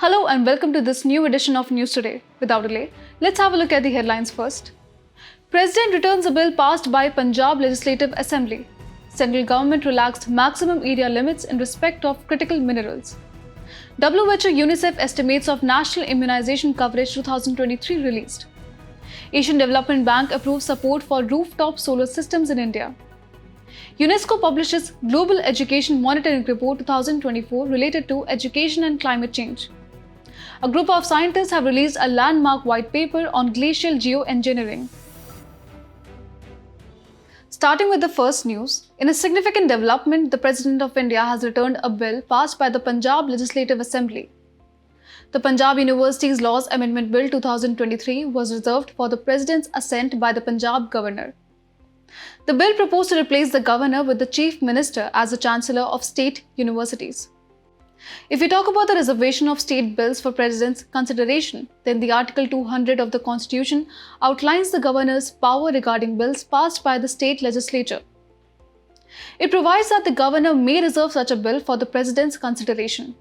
Hello and welcome to this new edition of News Today. Without delay, let's have a look at the headlines first. President returns a bill passed by Punjab Legislative Assembly. Central government relaxed maximum area limits in respect of critical minerals. WHO UNICEF estimates of national immunization coverage 2023 released. Asian Development Bank approves support for rooftop solar systems in India. UNESCO publishes Global Education Monitoring Report 2024 related to education and climate change. A group of scientists have released a landmark white paper on glacial geoengineering. Starting with the first news, in a significant development, the President of India has returned a bill passed by the Punjab Legislative Assembly. The Punjab Universities Laws Amendment Bill 2023 was reserved for the President's assent by the Punjab Governor. The bill proposed to replace the Governor with the Chief Minister as the Chancellor of State Universities. If we talk about the reservation of state bills for President's consideration, then the Article 200 of the Constitution outlines the Governor's power regarding bills passed by the state legislature. It provides that the Governor may reserve such a bill for the President's consideration.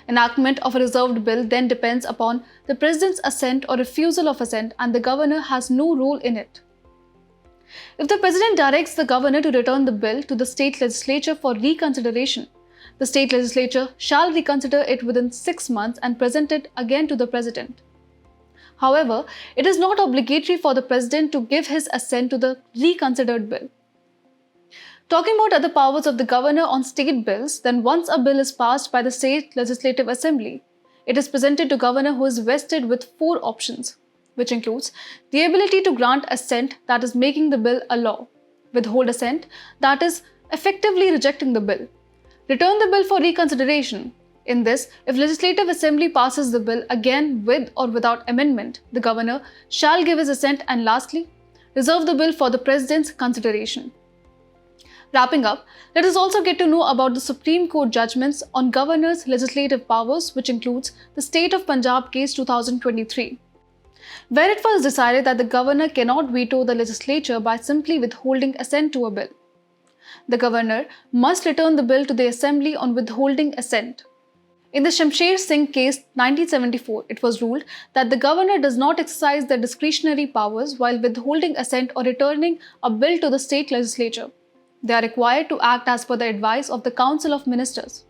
Enactment of a reserved bill then depends upon the President's assent or refusal of assent, and the Governor has no role in it. If the President directs the Governor to return the bill to the state legislature for reconsideration, the state legislature shall reconsider it within 6 months and present it again to the President. However, it is not obligatory for the President to give his assent to the reconsidered bill. Talking about other powers of the Governor on state bills, then once a bill is passed by the State Legislative Assembly, it is presented to Governor who is vested with 4 options, which includes the ability to grant assent, that is making the bill a law, withhold assent, that is effectively rejecting the bill, return the bill for reconsideration. In this, if Legislative Assembly passes the bill again with or without amendment, the Governor shall give his assent, and lastly, reserve the bill for the President's consideration. Wrapping up, let us also get to know about the Supreme Court judgments on Governor's legislative powers, which includes the State of Punjab case 2023, where it was decided that the Governor cannot veto the legislature by simply withholding assent to a bill. The Governor must return the bill to the Assembly on withholding assent. In the Shamsher Singh case 1974, it was ruled that the Governor does not exercise their discretionary powers while withholding assent or returning a bill to the state legislature. They are required to act as per the advice of the Council of Ministers.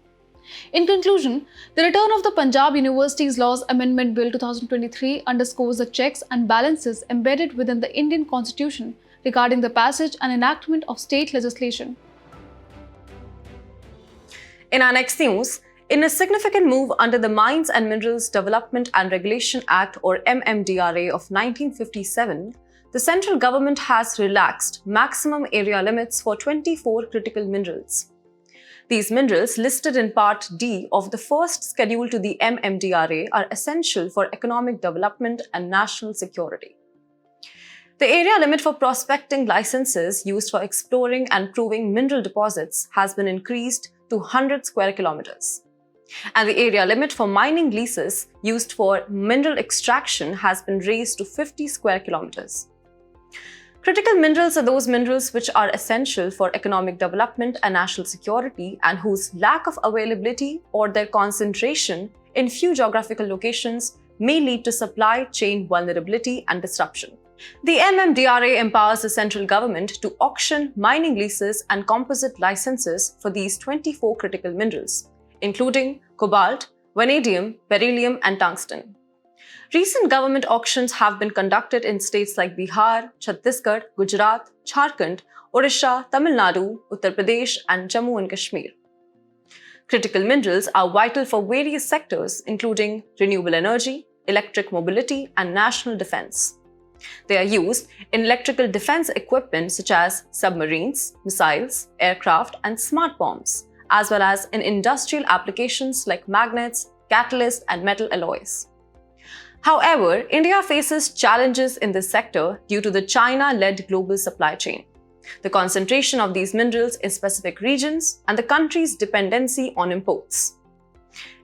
In conclusion, the return of the Punjab Universities Laws Amendment Bill 2023 underscores the checks and balances embedded within the Indian Constitution regarding the passage and enactment of state legislation. In our next news, in a significant move under the Mines and Minerals Development and Regulation Act or MMDRA of 1957, the central government has relaxed maximum area limits for 24 critical minerals. These minerals listed in Part D of the first schedule to the MMDRA are essential for economic development and national security. The area limit for prospecting licenses used for exploring and proving mineral deposits has been increased to 100 square kilometers. And the area limit for mining leases used for mineral extraction has been raised to 50 square kilometers. Critical minerals are those minerals which are essential for economic development and national security and whose lack of availability or their concentration in few geographical locations may lead to supply chain vulnerability and disruption. The MMDRA empowers the central government to auction mining leases and composite licenses for these 24 critical minerals, including cobalt, vanadium, beryllium, and tungsten. Recent government auctions have been conducted in states like Bihar, Chhattisgarh, Gujarat, Jharkhand, Odisha, Tamil Nadu, Uttar Pradesh, and Jammu and Kashmir. Critical minerals are vital for various sectors, including renewable energy, electric mobility, and national defense. They are used in electrical defense equipment such as submarines, missiles, aircraft, and smart bombs, as well as in industrial applications like magnets, catalysts, and metal alloys. However, India faces challenges in this sector due to the China-led global supply chain, the concentration of these minerals in specific regions, and the country's dependency on imports.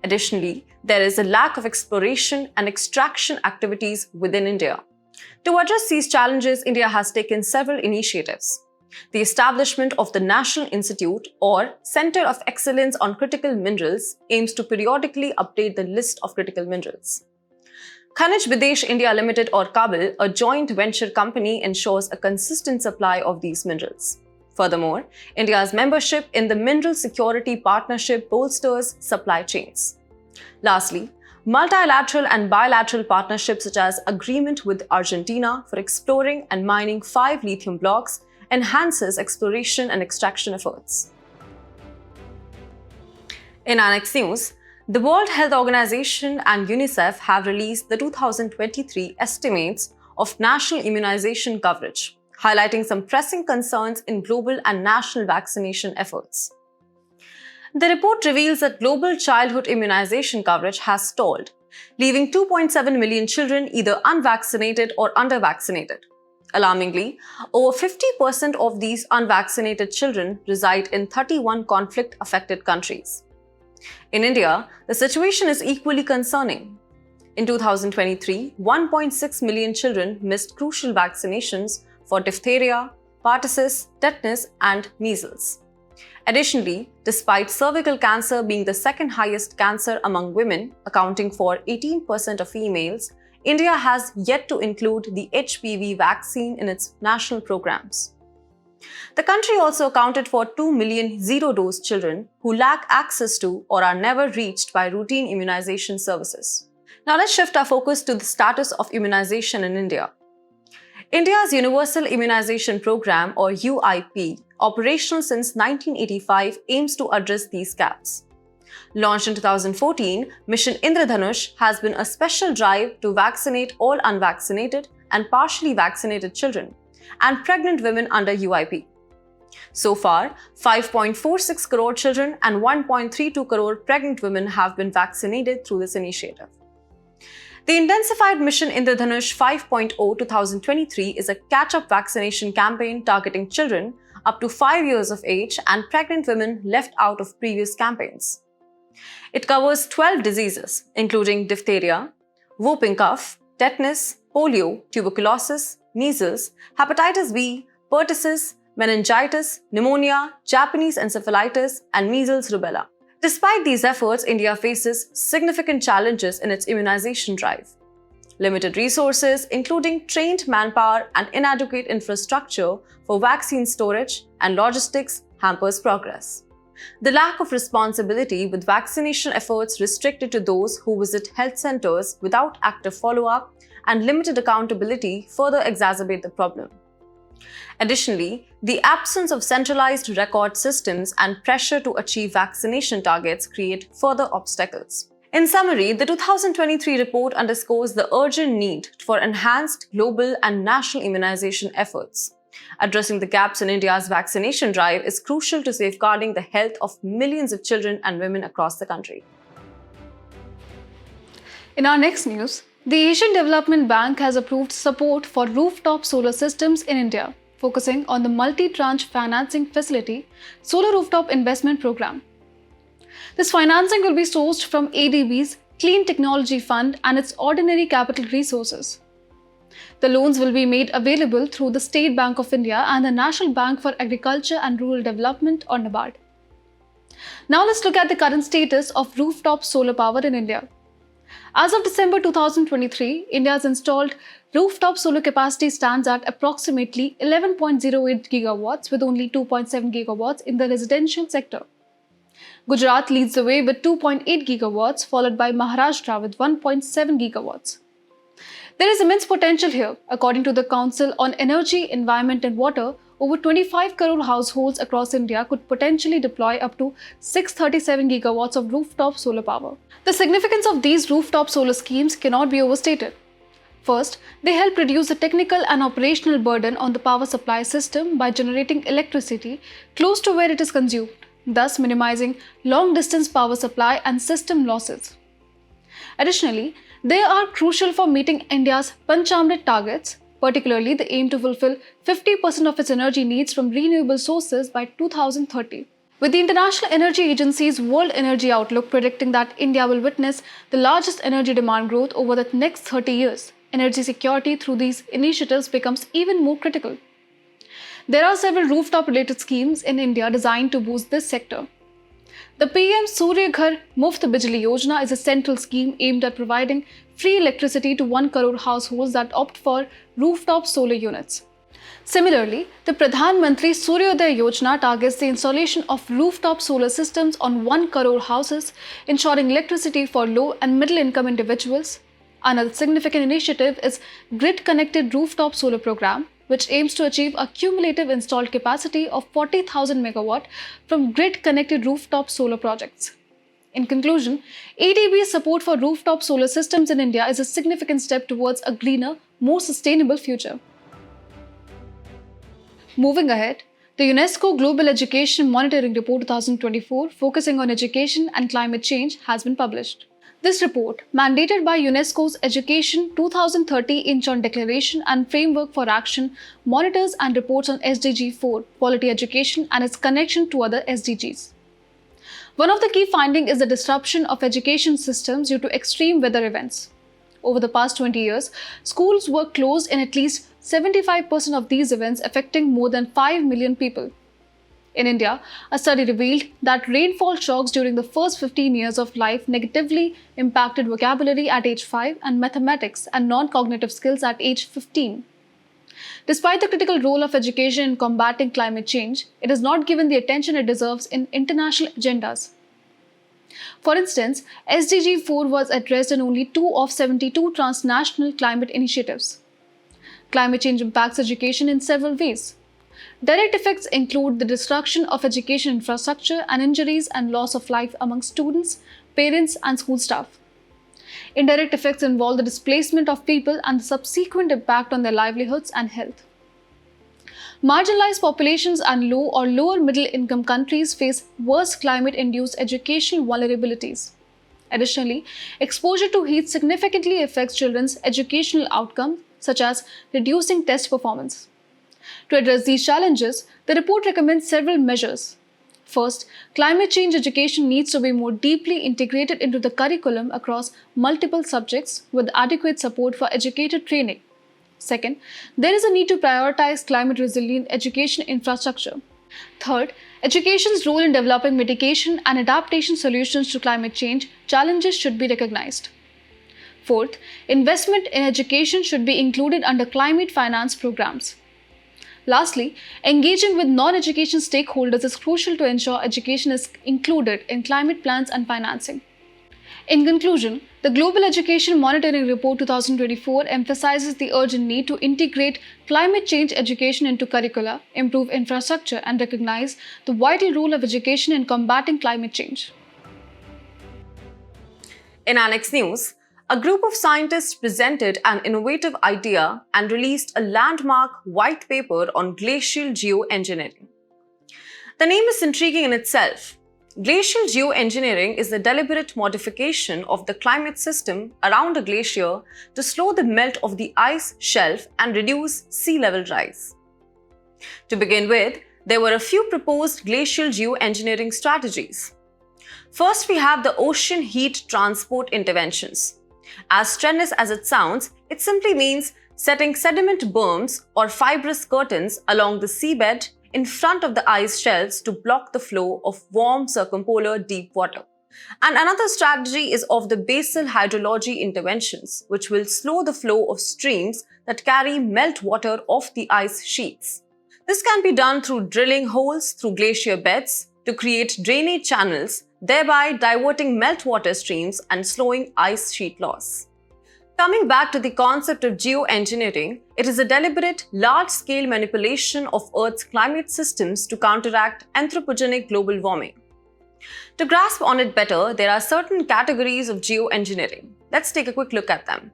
Additionally, there is a lack of exploration and extraction activities within India. To address these challenges, India has taken several initiatives. The establishment of the National Institute or Center of Excellence on Critical Minerals aims to periodically update the list of critical minerals. Khanij Videsh India Limited or KABIL, a joint venture company, ensures a consistent supply of these minerals. Furthermore, India's membership in the Mineral Security Partnership bolsters supply chains. Lastly, multilateral and bilateral partnerships such as agreement with Argentina for exploring and mining 5 lithium blocks enhances exploration and extraction efforts. In our next news, the World Health Organization and UNICEF have released the 2023 estimates of national immunization coverage, highlighting some pressing concerns in global and national vaccination efforts. The report reveals that global childhood immunization coverage has stalled, leaving 2.7 million children either unvaccinated or undervaccinated. Alarmingly, over 50% of these unvaccinated children reside in 31 conflict-affected countries. In India, the situation is equally concerning. In 2023, 1.6 million children missed crucial vaccinations for diphtheria, pertussis, tetanus, and measles. Additionally, despite cervical cancer being the second highest cancer among women, accounting for 18% of females, India has yet to include the HPV vaccine in its national programs. The country also accounted for 2 million zero-dose children who lack access to or are never reached by routine immunization services. Now let's shift our focus to the status of immunization in India. India's Universal Immunization Program or UIP, operational since 1985, aims to address these gaps. Launched in 2014, Mission Indradhanush has been a special drive to vaccinate all unvaccinated and partially vaccinated children and pregnant women under UIP. So far, 5.46 crore children and 1.32 crore pregnant women have been vaccinated through this initiative. The intensified Mission Indradhanush 5.0 2023 is a catch-up vaccination campaign targeting children up to 5 years of age and pregnant women left out of previous campaigns. It covers 12 diseases, including diphtheria, whooping cough, tetanus, polio, tuberculosis, measles, hepatitis B, pertussis, meningitis, pneumonia, Japanese encephalitis, and measles rubella. Despite these efforts, India faces significant challenges in its immunization drive. Limited resources, including trained manpower and inadequate infrastructure for vaccine storage and logistics, hampers progress. The lack of responsibility with vaccination efforts restricted to those who visit health centers without active follow-up and limited accountability further exacerbate the problem. Additionally, the absence of centralized record systems and pressure to achieve vaccination targets create further obstacles. In summary, the 2023 report underscores the urgent need for enhanced global and national immunization efforts. Addressing the gaps in India's vaccination drive is crucial to safeguarding the health of millions of children and women across the country. In our next news, the Asian Development Bank has approved support for rooftop solar systems in India, focusing on the multi-tranche financing facility Solar Rooftop Investment Program. This financing will be sourced from ADB's Clean Technology Fund and its ordinary capital resources. The loans will be made available through the State Bank of India and the National Bank for Agriculture and Rural Development or NABARD. Now let's look at the current status of rooftop solar power in India. As of December 2023, India's installed rooftop solar capacity stands at approximately 11.08 gigawatts with only 2.7 gigawatts in the residential sector. Gujarat leads the way with 2.8 gigawatts, followed by Maharashtra with 1.7 gigawatts. There is immense potential here. According to the Council on Energy, Environment and Water, over 25 crore households across India could potentially deploy up to 637 gigawatts of rooftop solar power. The significance of these rooftop solar schemes cannot be overstated. First, they help reduce the technical and operational burden on the power supply system by generating electricity close to where it is consumed, thus minimizing long-distance power supply and system losses. Additionally, they are crucial for meeting India's Panchamrit targets, particularly the aim to fulfill 50% of its energy needs from renewable sources by 2030. With the International Energy Agency's World Energy Outlook predicting that India will witness the largest energy demand growth over the next 30 years, energy security through these initiatives becomes even more critical. There are several rooftop-related schemes in India designed to boost this sector. The PM Surya Ghar Muft Bijli Yojana is a central scheme aimed at providing free electricity to 1 crore households that opt for rooftop solar units. Similarly, the Pradhan Mantri Suryodaya Yojana targets the installation of rooftop solar systems on 1 crore houses, ensuring electricity for low and middle income individuals. Another significant initiative is Grid Connected Rooftop Solar Program, which aims to achieve a cumulative installed capacity of 40,000 megawatt from grid-connected rooftop solar projects. In conclusion, ADB's support for rooftop solar systems in India is a significant step towards a greener, more sustainable future. Moving ahead, the UNESCO Global Education Monitoring Report 2024, focusing on education and climate change, has been published. This report, mandated by UNESCO's Education 2030 Incheon Declaration and Framework for Action, monitors and reports on SDG 4, quality education, and its connection to other SDGs. One of the key findings is the disruption of education systems due to extreme weather events. Over the past 20 years, schools were closed in at least 75% of these events, affecting more than 5 million people. In India, a study revealed that rainfall shocks during the first 15 years of life negatively impacted vocabulary at age 5 and mathematics and non-cognitive skills at age 15. Despite the critical role of education in combating climate change, it is not given the attention it deserves in international agendas. For instance, SDG 4 was addressed in only 2 of 72 transnational climate initiatives. Climate change impacts education in several ways. Direct effects include the destruction of education infrastructure and injuries and loss of life among students, parents, and school staff. Indirect effects involve the displacement of people and the subsequent impact on their livelihoods and health. Marginalized populations and low or lower middle income countries face worse climate-induced educational vulnerabilities. Additionally, exposure to heat significantly affects children's educational outcomes, such as reducing test performance. To address these challenges, the report recommends several measures. First, climate change education needs to be more deeply integrated into the curriculum across multiple subjects with adequate support for educator training. Second, there is a need to prioritize climate-resilient education infrastructure. Third, education's role in developing mitigation and adaptation solutions to climate change challenges should be recognized. Fourth, investment in education should be included under climate finance programs. Lastly, engaging with non-education stakeholders is crucial to ensure education is included in climate plans and financing. In conclusion, the Global Education Monitoring Report 2024 emphasizes the urgent need to integrate climate change education into curricula, improve infrastructure, and recognize the vital role of education in combating climate change. In our next news, a group of scientists presented an innovative idea and released a landmark white paper on glacial geoengineering. The name is intriguing in itself. Glacial geoengineering is the deliberate modification of the climate system around a glacier to slow the melt of the ice shelf and reduce sea level rise. To begin with, there were a few proposed glacial geoengineering strategies. First, we have the ocean heat transport interventions. As strenuous as it sounds, it simply means setting sediment berms or fibrous curtains along the seabed in front of the ice shelves to block the flow of warm circumpolar deep water. And another strategy is of the basal hydrology interventions, which will slow the flow of streams that carry meltwater off the ice sheets. This can be done through drilling holes through glacier beds to create drainage channels, thereby diverting meltwater streams and slowing ice sheet loss. Coming back to the concept of geoengineering, it is a deliberate, large-scale manipulation of Earth's climate systems to counteract anthropogenic global warming. To grasp on it better, there are certain categories of geoengineering. Let's take a quick look at them.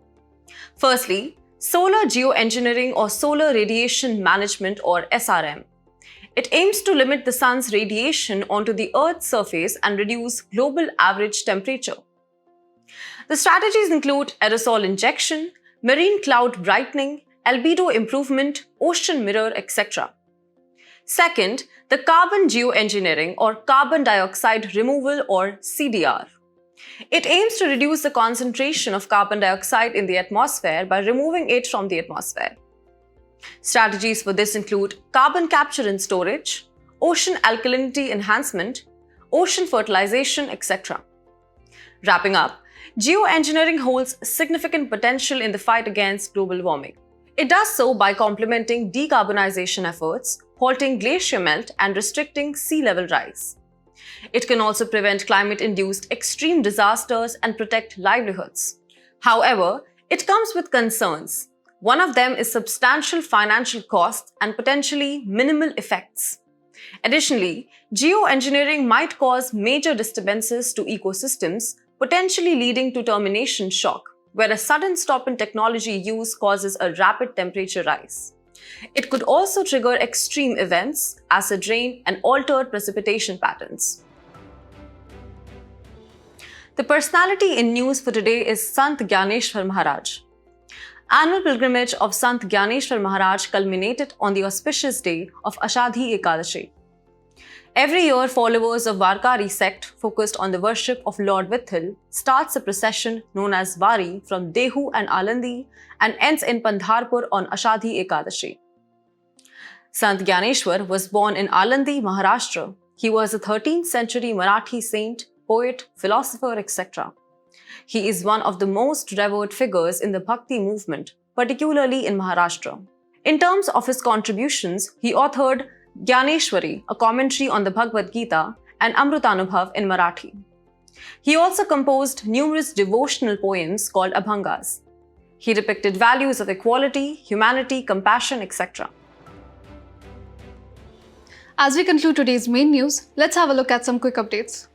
Firstly, solar geoengineering or solar radiation management or SRM. It aims to limit the sun's radiation onto the Earth's surface and reduce global average temperature. The strategies include aerosol injection, marine cloud brightening, albedo improvement, ocean mirror, etc. Second, the carbon geoengineering or carbon dioxide removal or CDR. It aims to reduce the concentration of carbon dioxide in the atmosphere by removing it from the atmosphere. Strategies for this include carbon capture and storage, ocean alkalinity enhancement, ocean fertilization, etc. Wrapping up, geoengineering holds significant potential in the fight against global warming. It does so by complementing decarbonization efforts, halting glacier melt, and restricting sea level rise. It can also prevent climate-induced extreme disasters and protect livelihoods. However, it comes with concerns. One of them is substantial financial costs and potentially minimal effects. Additionally, geoengineering might cause major disturbances to ecosystems, potentially leading to termination shock, where a sudden stop in technology use causes a rapid temperature rise. It could also trigger extreme events, acid rain, and altered precipitation patterns. The personality in news for today is Sant Gyaneshwar Maharaj. Annual pilgrimage of Sant Gyaneshwar Maharaj culminated on the auspicious day of Ashadhi Ekadashi. Every year, followers of Varkari sect focused on the worship of Lord Vithal starts a procession known as Vari from Dehu and Alandi and ends in Pandharpur on Ashadhi Ekadashi. Sant Gyaneshwar was born in Alandi, Maharashtra. He was a 13th century Marathi saint, poet, philosopher, etc. He is one of the most revered figures in the Bhakti movement, particularly in Maharashtra. In terms of his contributions, he authored Gyaneshwari, a commentary on the Bhagavad Gita, and Amrutanubhav in Marathi. He also composed numerous devotional poems called Abhangas. He depicted values of equality, humanity, compassion, etc. As we conclude today's main news, let's have a look at some quick updates.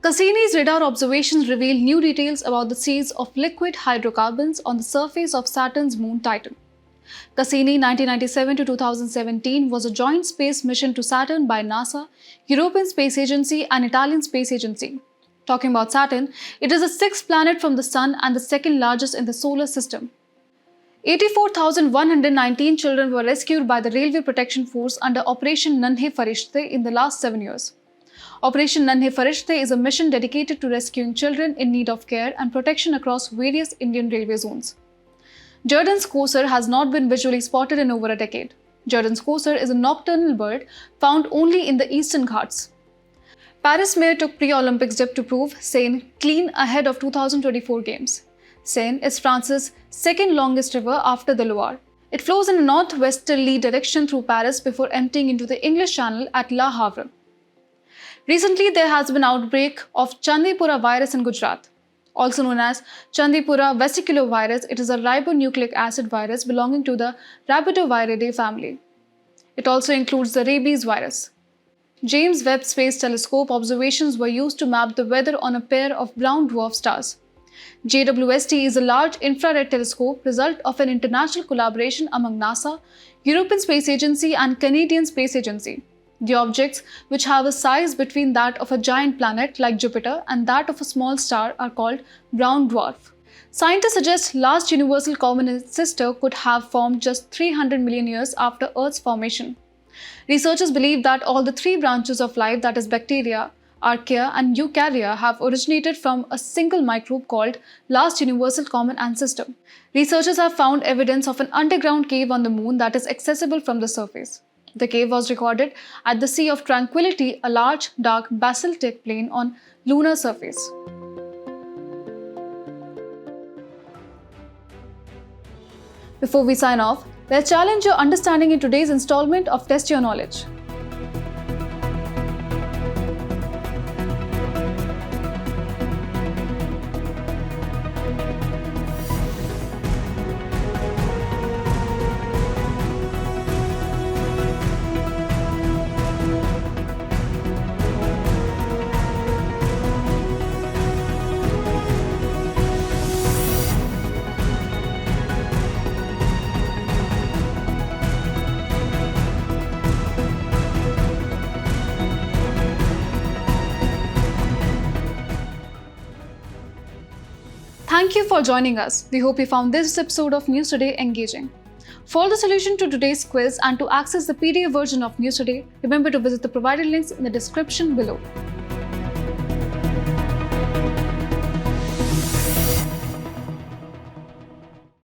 Cassini's radar observations reveal new details about the seeds of liquid hydrocarbons on the surface of Saturn's moon Titan. Cassini 1997 to 2017 was a joint space mission to Saturn by NASA, European Space Agency and Italian Space Agency. Talking about Saturn, it is the sixth planet from the Sun and the second largest in the solar system. 84,119 children were rescued by the Railway Protection Force under Operation Nanhe Farishte in the last 7 years. Operation Nanhe Farishte is a mission dedicated to rescuing children in need of care and protection across various Indian railway zones. Jerdon's courser has not been visually spotted in over a decade. Jerdon's courser is a nocturnal bird found only in the Eastern Ghats. Paris Mayor took pre-Olympics dip to prove Seine clean ahead of 2024 Games. Seine is France's second longest river after the Loire. It flows in a northwesterly direction through Paris before emptying into the English Channel at Le Havre. Recently, there has been an outbreak of Chandipura virus in Gujarat. Also known as Chandipura vesiculovirus, it is a ribonucleic acid virus belonging to the Rabbitaviridae family. It also includes the rabies virus. James Webb Space Telescope observations were used to map the weather on a pair of brown dwarf stars. JWST is a large infrared telescope, result of an international collaboration among NASA, European Space Agency and Canadian Space Agency. The objects, which have a size between that of a giant planet like Jupiter and that of a small star, are called brown dwarf. Scientists suggest last universal common ancestor could have formed just 300 million years after Earth's formation. Researchers believe that all the three branches of life, that is bacteria, archaea and eukarya, have originated from a single microbe called last universal common ancestor. Researchers have found evidence of an underground cave on the moon that is accessible from the surface. The cave was recorded at the Sea of Tranquility, a large, dark basaltic plain on lunar surface. Before we sign off, let's challenge your understanding in today's installment of Test Your Knowledge. Thank you for joining us. We hope you found this episode of News Today engaging. For the solution to today's quiz and to access the PDF version of News Today, remember to visit the provided links in the description below.